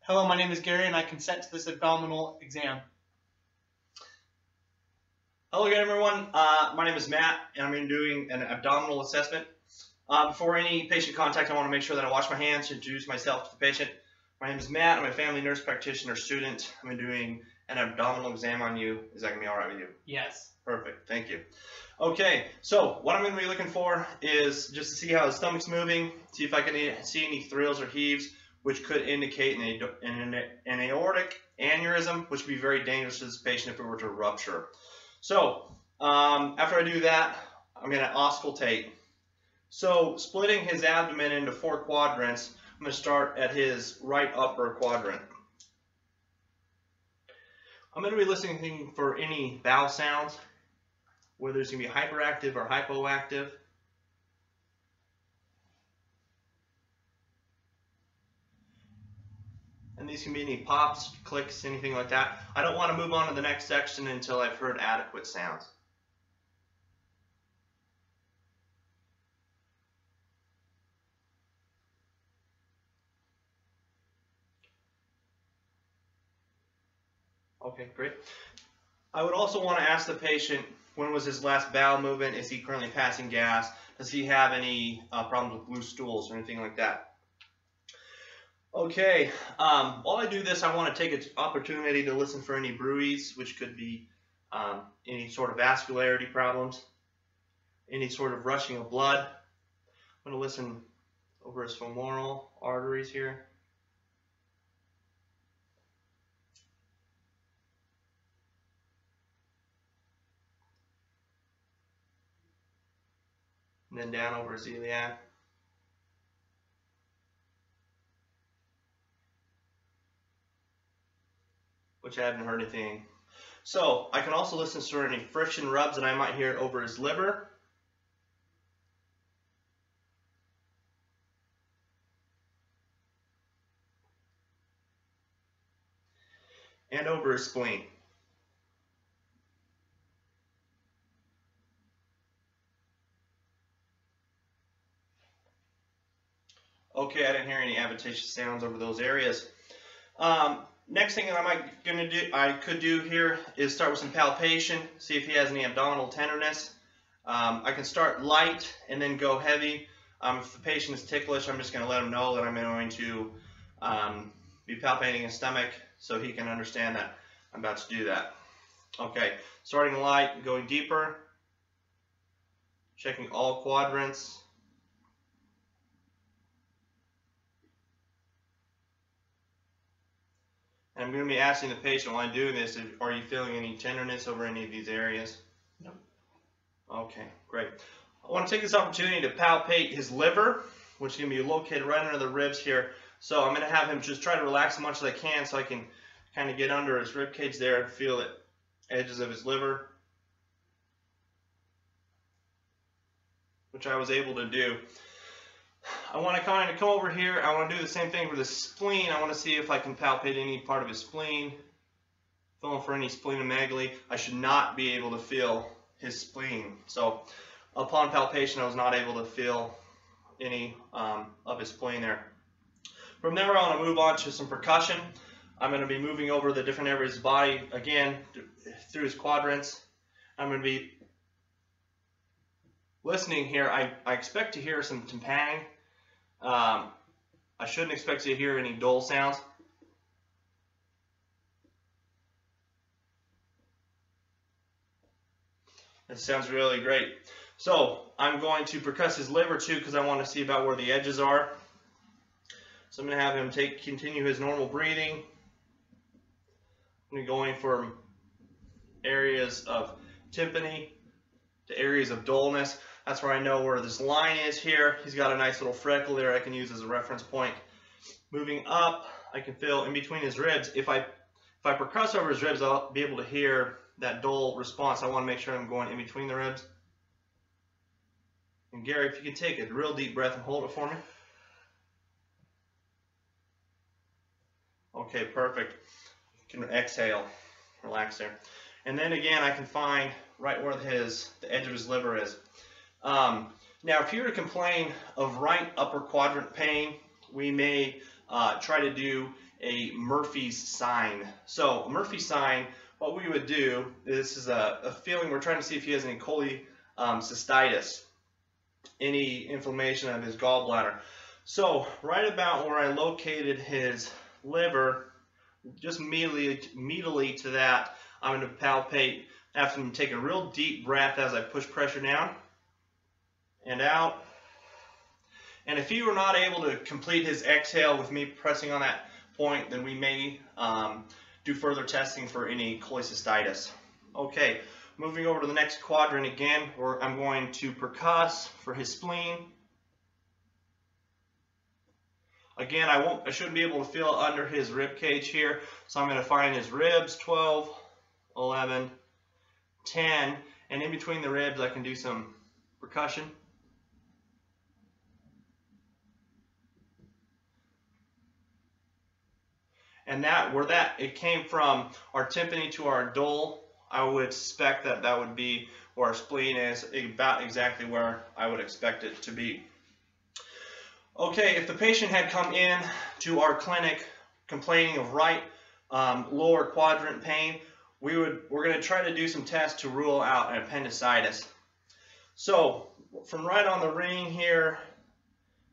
Hello, my name is Gary and I consent to this abdominal exam. Hello again, everyone. My name is Matt, and I'm doing an abdominal assessment. Before any patient contact, I want to make sure that I wash my hands to introduce myself to the patient. My name is Matt. I'm a family nurse practitioner student. I'm doing an abdominal exam on you. Is that going to be all right with you? Yes. Perfect. Thank you. Okay, so what I'm going to be looking for is just to see how the stomach's moving, see if I can see any thrills or heaves, which could indicate an aortic aneurysm, which would be very dangerous to this patient if it were to rupture. So after I do that, I'm going to auscultate. So splitting his abdomen into 4 quadrants, I'm going to start at his right upper quadrant. I'm going to be listening for any vowel sounds, whether it's going to be hyperactive or hypoactive. And these can be any pops, clicks, anything like that. I don't want to move on to the next section until I've heard adequate sounds. Okay, great. I would also want to ask the patient, when was his last bowel movement? Is he currently passing gas? Does he have any problems with loose stools or anything like that? Okay, while I do this, I want to take an opportunity to listen for any bruits, which could be any sort of vascularity problems, any sort of rushing of blood. I'm going to listen over his femoral arteries here. And then down over his iliac. Which I haven't heard anything. So I can also listen for any friction rubs that I might hear over his liver. And over his spleen. Okay, I didn't hear any adventitious sounds over those areas. Next thing that I could do here is start with some palpation, see if he has any abdominal tenderness. I can start light and then go heavy. If the patient is ticklish, I'm just going to let him know that I'm going to be palpating his stomach so he can understand that I'm about to do that. Okay, starting light, going deeper, checking all quadrants. And I'm going to be asking the patient while I'm doing this, are you feeling any tenderness over any of these areas? No. Okay, great. I want to take this opportunity to palpate his liver, which is going to be located right under the ribs here. So I'm going to have him just try to relax as much as I can so I can kind of get under his rib cage there and feel the edges of his liver, which I was able to do. I want to kind of come over here. I want to do the same thing with the spleen. I want to see if I can palpate any part of his spleen. Feeling for any splenomegaly. I should not be able to feel his spleen. So upon palpation, I was not able to feel any of his spleen there. From there, I want to move on to some percussion. I'm going to be moving over the different areas of his body, again, through his quadrants. I'm going to be listening here. I expect to hear some tympanic. I shouldn't expect to hear any dull sounds. That sounds really great. So I'm going to percuss his liver too because I want to see about where the edges are. So I'm going to have him continue his normal breathing. I'm going from areas of tympany to areas of dullness. That's where I know where this line is here. He's got a nice little freckle there I can use as a reference point. Moving up, I can feel in between his ribs. If I percuss over his ribs, I'll be able to hear that dull response. I want to make sure I'm going in between the ribs. And Gary, if you can take a real deep breath and hold it for me. Okay, perfect. You can exhale, relax there. And then again, I can find right where the edge of his liver is. Now, if you were to complain of right upper quadrant pain, we may try to do a Murphy's sign. So Murphy's sign, what we would do, this is a feeling, we're trying to see if he has any cholecystitis, any inflammation of his gallbladder. So right about where I located his liver, just medially to that, I'm going to palpate, have him take a real deep breath as I push pressure down and out. And if he were not able to complete his exhale with me pressing on that point, then we may do further testing for any cholecystitis. Okay, moving over to the next quadrant again, where I'm going to percuss for his spleen. Again, I shouldn't be able to feel under his rib cage here, so I'm going to find his ribs, 12, 11, 10, and in between the ribs I can do some percussion. And where it came from our tympani to our dole, I would suspect that that would be where our spleen is, about exactly where I would expect it to be. Okay, if the patient had come in to our clinic complaining of right lower quadrant pain, we're going to try to do some tests to rule out an appendicitis. So from right on the ring here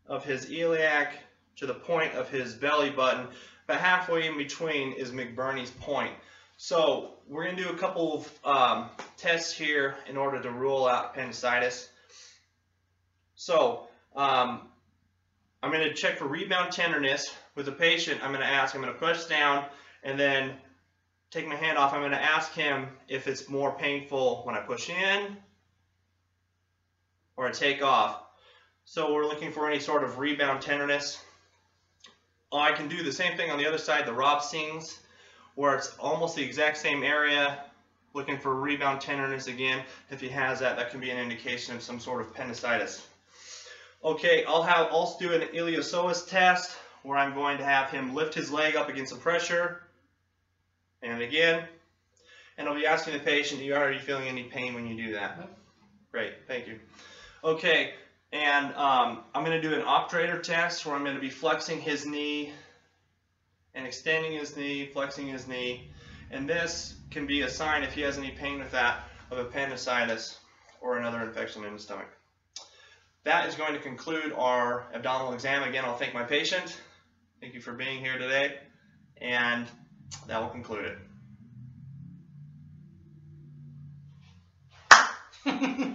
of his iliac to the point of his belly button, about halfway in between is McBurney's point. So we're going to do a couple of tests here in order to rule out appendicitis. So I'm going to check for rebound tenderness with the patient. I'm going to push down and then take my hand off. I'm going to ask him if it's more painful when I push in or I take off. So we're looking for any sort of rebound tenderness. I can do the same thing on the other side, the Robsing's, where it's almost the exact same area, looking for rebound tenderness again. If he has that, that can be an indication of some sort of appendicitis. Okay, I'll also do an iliopsoas test, where I'm going to have him lift his leg up against the pressure, and again, and I'll be asking the patient, are you feeling any pain when you do that? No. Great, thank you. Okay. And I'm going to do an obturator test where I'm going to be flexing his knee and extending his knee, flexing his knee. And this can be a sign, if he has any pain with that, of appendicitis or another infection in the stomach. That is going to conclude our abdominal exam. Again, I'll thank my patient. Thank you for being here today. And that will conclude it.